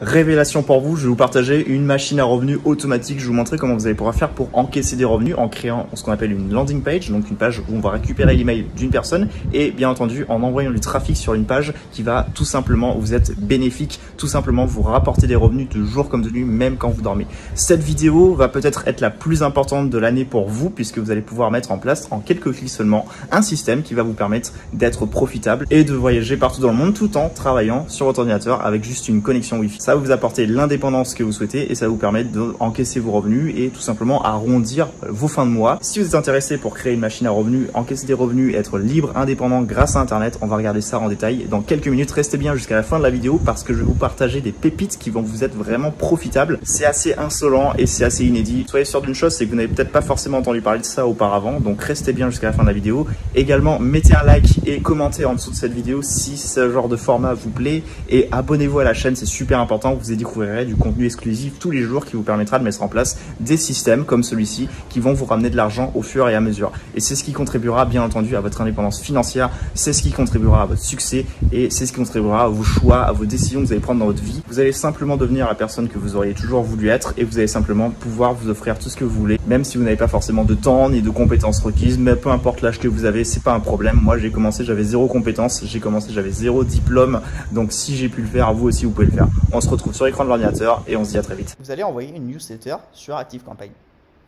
Révélation pour vous, je vais vous partager une machine à revenus automatique. Je vais vous montrer comment vous allez pouvoir faire pour encaisser des revenus en créant ce qu'on appelle une landing page, donc une page où on va récupérer l'email d'une personne et bien entendu en envoyant du trafic sur une page qui va tout simplement vous être bénéfique, tout simplement vous rapporter des revenus de jour comme de nuit, même quand vous dormez. Cette vidéo va peut-être être la plus importante de l'année pour vous puisque vous allez pouvoir mettre en place en quelques clics seulement un système qui va vous permettre d'être profitable et de voyager partout dans le monde tout en travaillant sur votre ordinateur avec juste une connexion Wi-Fi. Ça va vous apporter l'indépendance que vous souhaitez et ça va vous permettre d'encaisser vos revenus et tout simplement arrondir vos fins de mois. Si vous êtes intéressé pour créer une machine à revenus, encaisser des revenus, être libre, indépendant grâce à Internet, on va regarder ça en détail dans quelques minutes. Restez bien jusqu'à la fin de la vidéo parce que je vais vous partager des pépites qui vont vous être vraiment profitables. C'est assez insolent et c'est assez inédit. Soyez sûr d'une chose, c'est que vous n'avez peut-être pas forcément entendu parler de ça auparavant, donc restez bien jusqu'à la fin de la vidéo. Également, mettez un like et commentez en dessous de cette vidéo si ce genre de format vous plaît et abonnez-vous à la chaîne, c'est super important. Vous y découvrirez du contenu exclusif tous les jours qui vous permettra de mettre en place des systèmes comme celui-ci qui vont vous ramener de l'argent au fur et à mesure. Et c'est ce qui contribuera bien entendu à votre indépendance financière, c'est ce qui contribuera à votre succès et c'est ce qui contribuera à vos choix, à vos décisions que vous allez prendre dans votre vie. Vous allez simplement devenir la personne que vous auriez toujours voulu être et vous allez simplement pouvoir vous offrir tout ce que vous voulez, même si vous n'avez pas forcément de temps ni de compétences requises, mais peu importe l'âge que vous avez, c'est pas un problème. Moi j'ai commencé, j'avais zéro compétence, j'ai commencé, j'avais zéro diplôme, donc si j'ai pu le faire, vous aussi vous pouvez le faire. On se retrouve sur l'écran de l'ordinateur et on se dit à très vite. Vous allez envoyer une newsletter sur ActiveCampaign.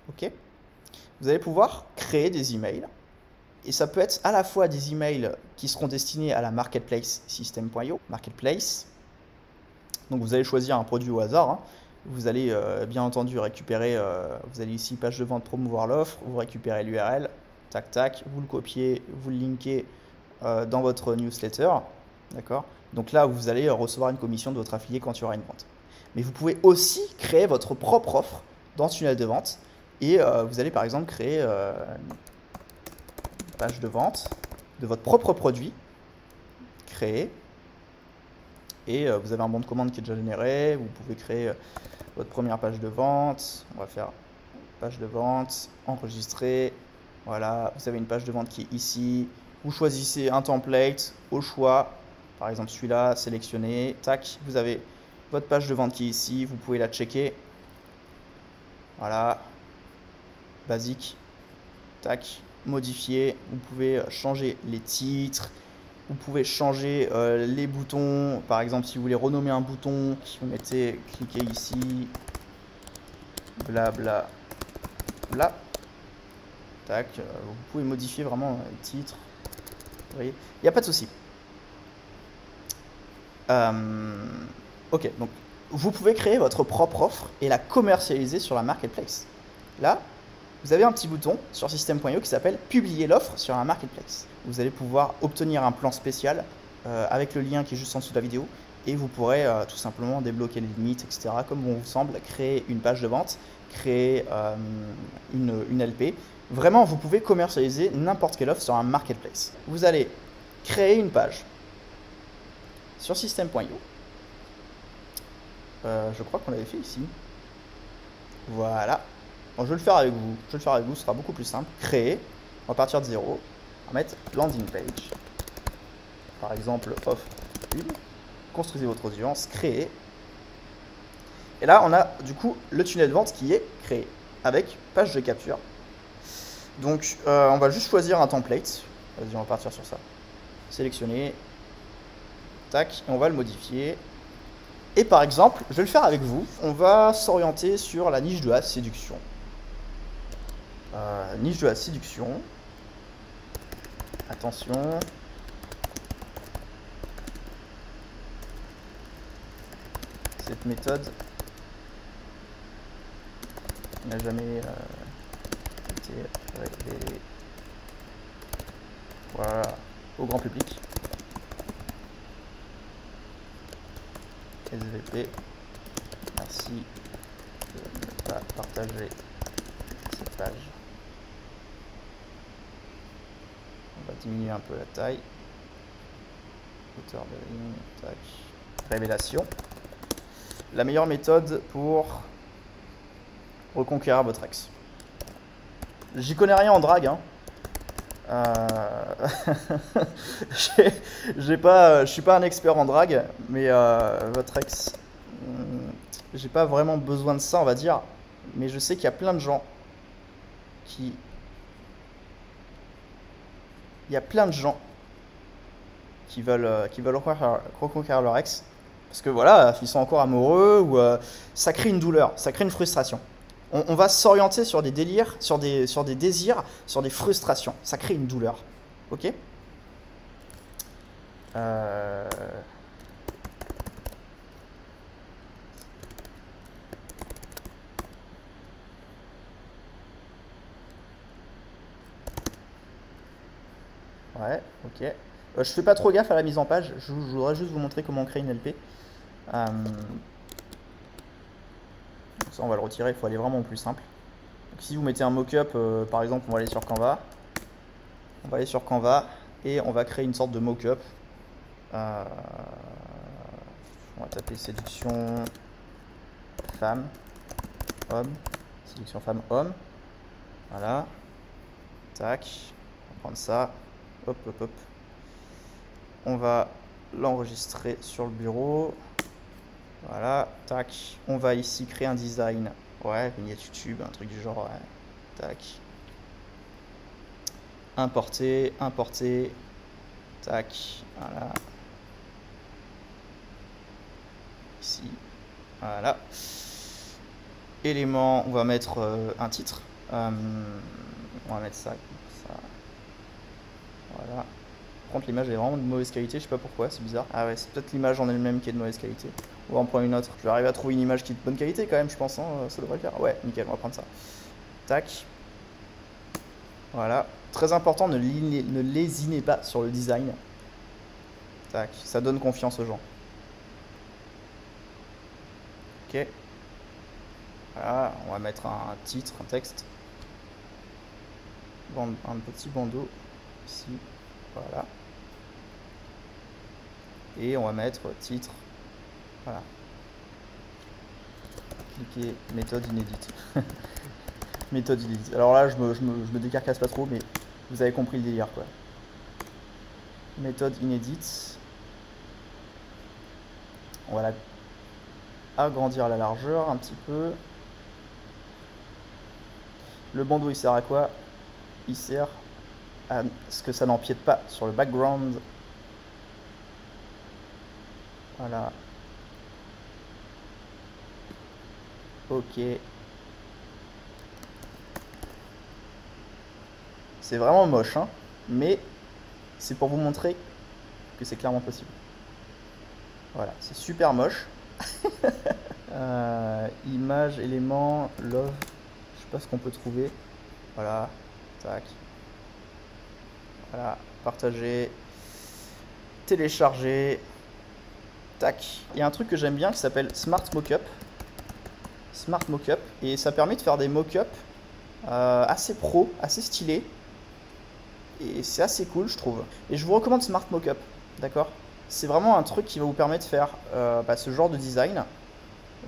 Ok. Vous allez pouvoir créer des emails et ça peut être à la fois des emails qui seront destinés à la marketplace system.io, marketplace. Donc vous allez choisir un produit au hasard. Hein. Vous allez bien entendu récupérer, vous allez ici page de vente, promouvoir l'offre, vous récupérez l'URL, tac tac, vous le copiez, vous le linkez dans votre newsletter, d'accord. Donc là, vous allez recevoir une commission de votre affilié quand il y aura une vente. Mais vous pouvez aussi créer votre propre offre dans ce tunnel de vente. Et vous allez par exemple créer une page de vente de votre propre produit. Créer. Et vous avez un bon de commande qui est déjà généré. Vous pouvez créer votre première page de vente. On va faire page de vente, enregistrer. Voilà, vous avez une page de vente qui est ici. Vous choisissez un template au choix. Par exemple celui-là, sélectionné, tac, vous avez votre page de vente qui est ici, vous pouvez la checker. Voilà, basique, tac, modifier, vous pouvez changer les titres, vous pouvez changer les boutons. Par exemple, si vous voulez renommer un bouton, vous mettez, cliquez ici, bla bla bla, tac, vous pouvez modifier vraiment les titres, vous voyez, il n'y a pas de souci. Ok, donc vous pouvez créer votre propre offre et la commercialiser sur la marketplace. Là, vous avez un petit bouton sur system.io qui s'appelle publier l'offre sur la marketplace. Vous allez pouvoir obtenir un plan spécial avec le lien qui est juste en dessous de la vidéo et vous pourrez tout simplement débloquer les limites, etc. comme bon vous semble, créer une page de vente, créer une LP. Vraiment, vous pouvez commercialiser n'importe quelle offre sur un marketplace. Vous allez créer une page sur system.io. Je crois qu'on l'avait fait ici. Voilà. Bon, je vais le faire avec vous. Ce sera beaucoup plus simple. Créer. On va partir de zéro. On va mettre landing page. Par exemple, offre 1. Construisez votre audience. Créer. Et là, on a du coup le tunnel de vente qui est créé avec page de capture. Donc, on va juste choisir un template. Vas-y, on va partir sur ça. Sélectionner. Tac, on va le modifier. Et par exemple, je vais le faire avec vous. On va s'orienter sur la niche de la séduction. Niche de la séduction. Attention. Cette méthode n'a jamais été révélée. Voilà, au grand public. SVP, merci de ne pas partager cette page. On va diminuer un peu la taille. Hauteur de ligne, tac. Révélation. La meilleure méthode pour reconquérir votre ex. J'y connais rien en drague, hein. Je suis pas un expert en drague, mais votre ex j'ai pas vraiment besoin de ça, on va dire. Mais je sais qu'il y a plein de gens qui... Il y a plein de gens qui veulent reconquérir leur ex. Parce que voilà, ils sont encore amoureux ou ça crée une douleur, ça crée une frustration. On va s'orienter sur des délires, sur des désirs, sur des frustrations. Ça crée une douleur. Ok. Ouais, ok. Je fais pas trop gaffe à la mise en page. Je voudrais juste vous montrer comment on crée une LP. Ça, on va le retirer. Il faut aller vraiment au plus simple. Donc, si vous mettez un mock-up, par exemple, on va aller sur Canva. On va aller sur Canva et on va créer une sorte de mock-up. On va taper séduction femme, homme. Séduction femme, homme. Voilà. Tac. On va prendre ça. Hop, hop, hop. On va l'enregistrer sur le bureau. Voilà, tac. On va ici créer un design. Ouais, vignette YouTube, un truc du genre. Ouais. Tac. Importer, importer. Tac. Voilà. Ici. Voilà. Élément, on va mettre un titre. On va mettre ça comme ça. Voilà. Par contre, l'image est vraiment de mauvaise qualité, je sais pas pourquoi, c'est bizarre. Ah ouais, c'est peut-être l'image en elle-même qui est de mauvaise qualité. On va en prendre une autre. Je vais arriver à trouver une image qui est de bonne qualité quand même, je pense, hein, ça devrait le faire. Ouais, nickel, on va prendre ça. Tac. Voilà. Très important, ne lésinez pas sur le design. Tac, ça donne confiance aux gens. Ok. Voilà, on va mettre un titre, un texte. Un petit bandeau ici. Voilà. Et on va mettre titre. Voilà. Cliquez méthode inédite. Méthode inédite. Alors là, je me décarcasse pas trop, mais vous avez compris le délire, quoi. Méthode inédite. On va agrandir la largeur un petit peu. Le bandeau, il sert à quoi? Il sert à ce que ça n'empiète pas sur le background. Voilà. Ok. C'est vraiment moche, hein, mais c'est pour vous montrer que c'est clairement possible. Voilà, c'est super moche. Image, élément, love. Je sais pas ce qu'on peut trouver. Voilà, tac. Voilà, partager, télécharger. Tac. Il y a un truc que j'aime bien qui s'appelle Smart Mockup. Smart Mockup. Et ça permet de faire des mock-ups assez pro, assez stylés. Et c'est assez cool, je trouve. Et je vous recommande Smart Mockup. D'accord? C'est vraiment un truc qui va vous permettre de faire ce genre de design.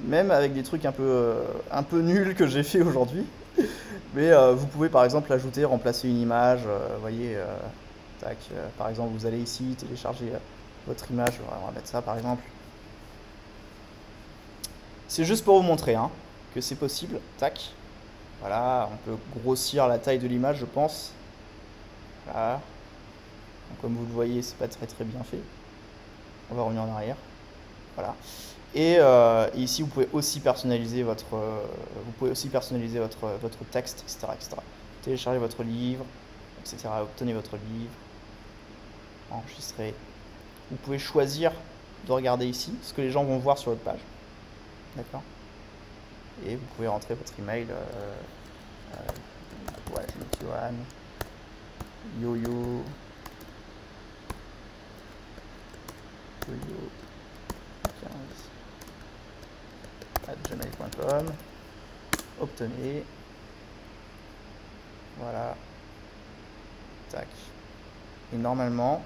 Même avec des trucs un peu nuls que j'ai fait aujourd'hui. Mais vous pouvez par exemple ajouter, remplacer une image. Vous voyez, tac. Par exemple, vous allez ici télécharger votre image. On va mettre ça par exemple. C'est juste pour vous montrer hein, que c'est possible. Tac. Voilà, on peut grossir la taille de l'image, je pense. Voilà. Donc, comme vous le voyez, c'est pas très bien fait. On va revenir en arrière. Voilà. Et ici, vous pouvez aussi personnaliser votre, texte, etc. Télécharger votre livre, etc. Obtenez votre livre. Enregistrer. Vous pouvez choisir de regarder ici ce que les gens vont voir sur votre page. D'accord. Et vous pouvez rentrer votre email. Ouais, je mets Johan. Yo-yo. Yo-yo. 15@gmail.com. Obtenez. Voilà. Tac. Et normalement,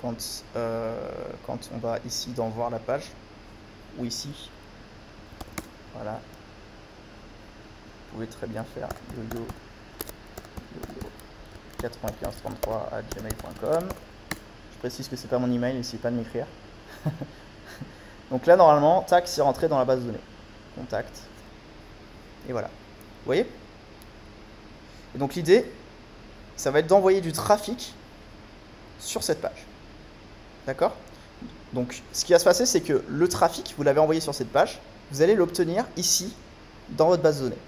quand on va ici dans voir la page, ou ici, voilà, vous pouvez très bien faire yo-yo 9533@gmail.com. Je précise que c'est pas mon email, n'essayez pas de m'écrire. Donc là, normalement, tac, c'est rentré dans la base de données. Contact. Et voilà. Vous voyez? Et donc l'idée, ça va être d'envoyer du trafic sur cette page. D'accord? Donc ce qui va se passer, c'est que le trafic, vous l'avez envoyé sur cette page, vous allez l'obtenir ici, dans votre base de données.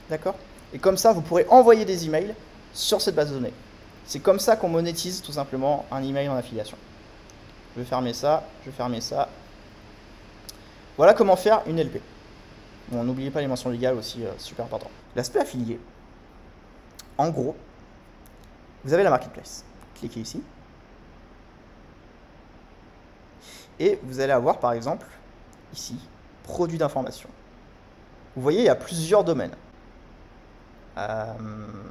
D'accord? Et comme ça, vous pourrez envoyer des emails sur cette base de données. C'est comme ça qu'on monétise tout simplement un email en affiliation. Je vais fermer ça, je vais fermer ça. Voilà comment faire une LP. Bon, n'oubliez pas les mentions légales aussi, super important. L'aspect affilié, en gros, vous avez la marketplace. Cliquez ici. Et vous allez avoir par exemple, ici, produits d'information. Vous voyez, il y a plusieurs domaines.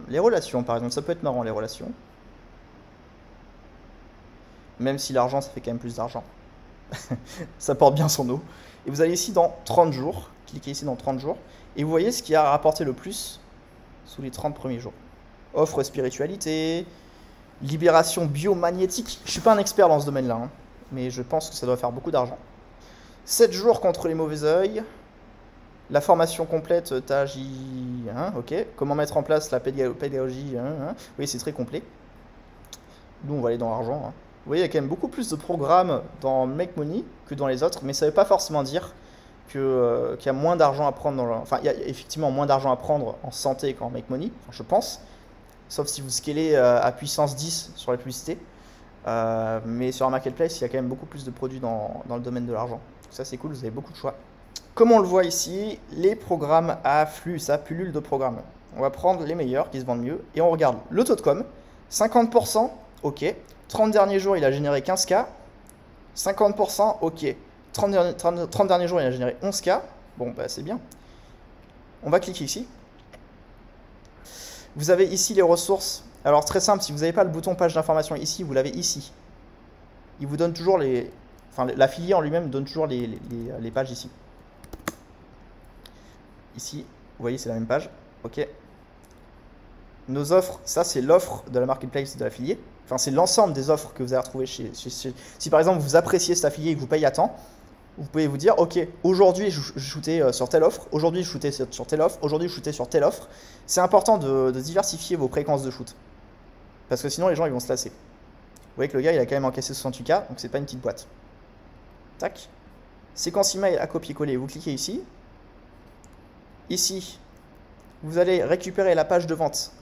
Les relations, par exemple, ça peut être marrant, les relations. Même si l'argent, ça fait quand même plus d'argent. Ça porte bien son eau. Et vous allez ici dans 30 jours. Cliquez ici dans 30 jours. Et vous voyez ce qui a rapporté le plus sous les 30 premiers jours. Offre spiritualité, libération biomagnétique. Je ne suis pas un expert dans ce domaine-là, hein, mais je pense que ça doit faire beaucoup d'argent. 7 jours contre les mauvais œils. La formation complète, TAGI, hein, ok. Comment mettre en place la pédagogie, hein. Oui, c'est très complet. Nous, on va aller dans l'argent. Hein. Vous voyez, il y a quand même beaucoup plus de programmes dans Make Money que dans les autres, mais ça ne veut pas forcément dire qu'il y a moins d'argent à prendre. Enfin, il y a effectivement moins d'argent à prendre en santé qu'en Make Money, enfin, je pense. Sauf si vous scalez à puissance 10 sur la publicité. Mais sur un marketplace, il y a quand même beaucoup plus de produits dans le domaine de l'argent. Ça, c'est cool, vous avez beaucoup de choix. Comme on le voit ici, les programmes à flux, ça pullule de programmes. On va prendre les meilleurs qui se vendent mieux et on regarde le taux de com. 50%, ok. 30 derniers jours, il a généré 15K. 50%, ok. 30 derniers jours, il a généré 11K. Bon, bah c'est bien. On va cliquer ici. Vous avez ici les ressources. Alors très simple, si vous n'avez pas le bouton page d'information ici, vous l'avez ici. Il vous donne toujours les... Enfin, l'affilié en lui-même donne toujours les pages ici. Ici, vous voyez, c'est la même page. Ok. Nos offres, ça c'est l'offre de la marketplace de l'affilié. Enfin, c'est l'ensemble des offres que vous allez retrouver chez... Si par exemple vous appréciez cet affilié et que vous payez à temps, vous pouvez vous dire, ok, aujourd'hui je shootais sur telle offre, aujourd'hui je shootais sur telle offre, aujourd'hui je shootais sur telle offre. C'est important de diversifier vos fréquences de shoot. Parce que sinon les gens ils vont se lasser. Vous voyez que le gars il a quand même encaissé 68K, donc c'est pas une petite boîte. Tac. Séquence email à copier-coller, vous cliquez ici. Ici, vous allez récupérer la page de vente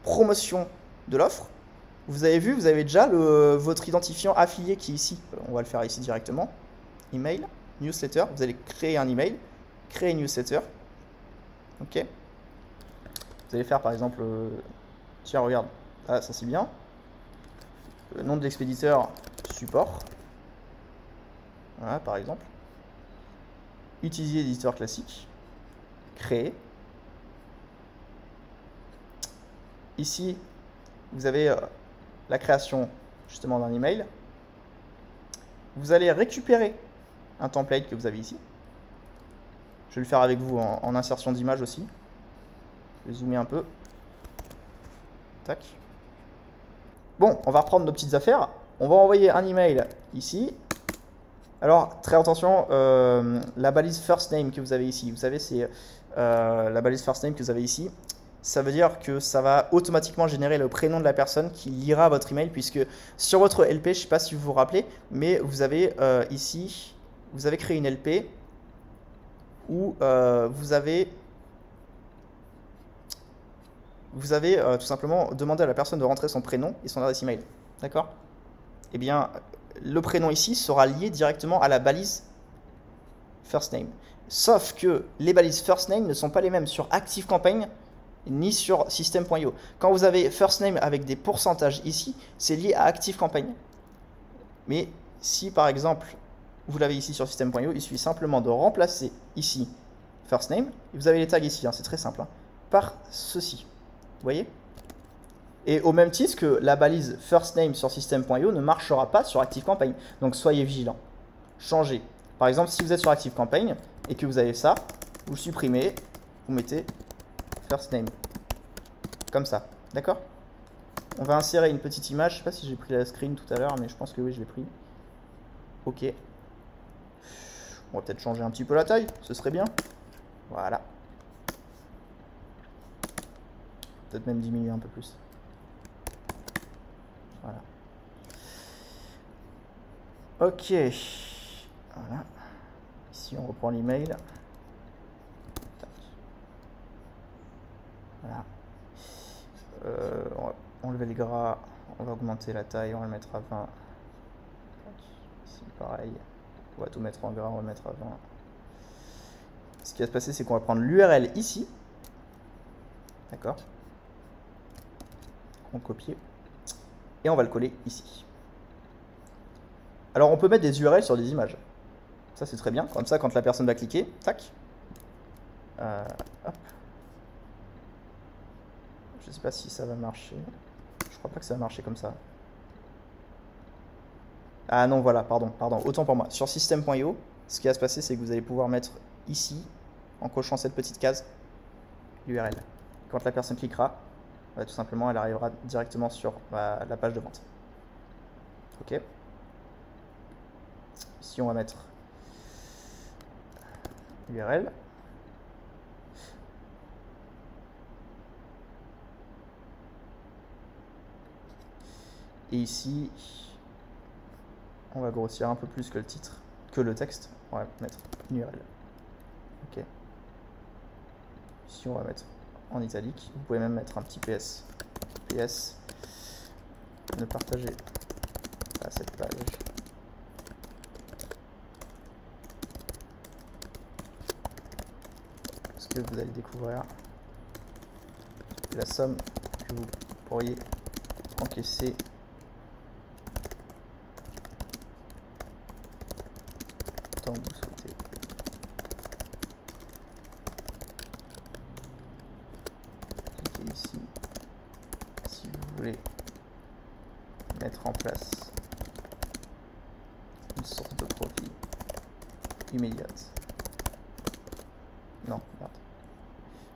promotion de l'offre. Vous avez vu, vous avez déjà votre identifiant affilié qui est ici. On va le faire ici directement. Email, newsletter. Vous allez créer un email, créer une newsletter. Ok. Vous allez faire par exemple, tiens regarde, ah, ça c'est bien. Le nom de l'expéditeur, support. Voilà par exemple. Utiliser l'éditeur classique. Créer. Ici, vous avez la création justement d'un email. Vous allez récupérer un template que vous avez ici. Je vais le faire avec vous en insertion d'image aussi. Je vais zoomer un peu. Tac. Bon, on va reprendre nos petites affaires. On va envoyer un email ici. Alors, très attention, la balise first name que vous avez ici. Vous savez, c'est la balise first name que vous avez ici. Ça veut dire que ça va automatiquement générer le prénom de la personne qui lira votre email, puisque sur votre LP, je ne sais pas si vous vous rappelez, mais vous avez ici, vous avez créé une LP où vous avez tout simplement demandé à la personne de rentrer son prénom et son adresse email. D'accord? Eh bien, le prénom ici sera lié directement à la balise first name. Sauf que les balises first name ne sont pas les mêmes sur ActiveCampaign ni sur System.io. Quand vous avez first name avec des pourcentages ici, c'est lié à ActiveCampaign. Mais si par exemple vous l'avez ici sur System.io, il suffit simplement de remplacer ici first name, et vous avez les tags ici, hein, c'est très simple, hein, par ceci. Vous voyez? Et au même titre que la balise first name sur System.io ne marchera pas sur ActiveCampaign. Donc soyez vigilants. Changez. Par exemple, si vous êtes sur ActiveCampaign et que vous avez ça, vous le supprimez, vous mettez first name. Comme ça. D'accord? On va insérer une petite image. Je ne sais pas si j'ai pris la screen tout à l'heure, mais je pense que oui, je l'ai pris. Ok. On va peut-être changer un petit peu la taille, ce serait bien. Voilà. Peut-être même diminuer un peu plus. Voilà. Ok. Voilà. Ici, on reprend l'email. Voilà. On va enlever le gras. On va augmenter la taille. On va le mettre à 20. Ici, pareil. On va tout mettre en gras. On va le mettre à 20. Ce qui va se passer, c'est qu'on va prendre l'URL ici. D'accord. On copie. Et on va le coller ici. Alors, on peut mettre des URL sur des images. Ça, c'est très bien. Comme ça, quand la personne va cliquer, tac. Hop. Je sais pas si ça va marcher. Je crois pas que ça va marcher comme ça. Ah non, voilà, pardon, autant pour moi. Sur system.io, ce qui va se passer, c'est que vous allez pouvoir mettre ici, en cochant cette petite case, l'URL. Quand la personne cliquera, bah, tout simplement, elle arrivera directement sur la page de vente. Ok. Ici, on va mettre l'URL. Et ici, on va grossir un peu plus que le titre, que le texte. On va mettre une URL. Ok. Ici, on va mettre en italique. Vous pouvez même mettre un petit PS. PS. Ne partagez pas cette page. Parce que vous allez découvrir la somme que vous pourriez encaisser tant que vous souhaitez. Cliquez ici si vous voulez mettre en place une sorte de profil immédiate. Non, merde.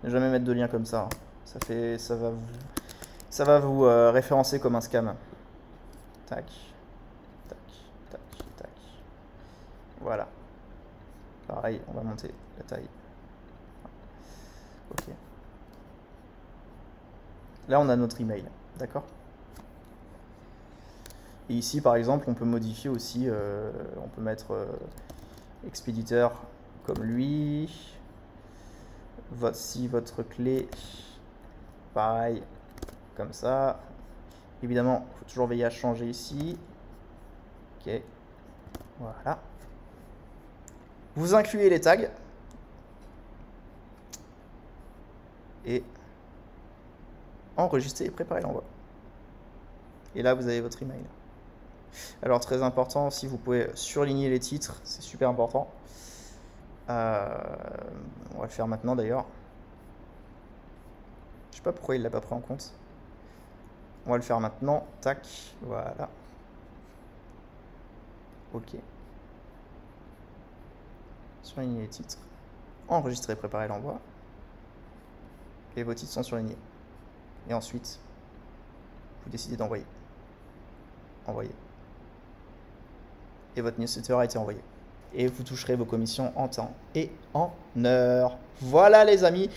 Ne jamais mettre de lien comme ça. Hein. Ça va vous référencer comme un scam. Tac, tac, tac, tac. Voilà. Pareil, on va monter la taille. Ok. Là, on a notre email, d'accord? Et ici, par exemple, on peut modifier aussi, on peut mettre expéditeur comme lui. Voici votre clé. Pareil, comme ça. Évidemment, il faut toujours veiller à changer ici. Ok. Voilà. Vous incluez les tags. Et enregistrer et préparer l'envoi. Et là, vous avez votre email. Alors, très important, si vous pouvez surligner les titres, c'est super important. On va le faire maintenant d'ailleurs. Je sais pas pourquoi il l'a pas pris en compte. On va le faire maintenant. Tac, voilà. Ok. Surligner les titres. Enregistrer, préparer l'envoi. Et vos titres sont surlignés. Et ensuite, vous décidez d'envoyer. Envoyer. Et votre newsletter a été envoyé. Et vous toucherez vos commissions en temps et en heure. Voilà les amis.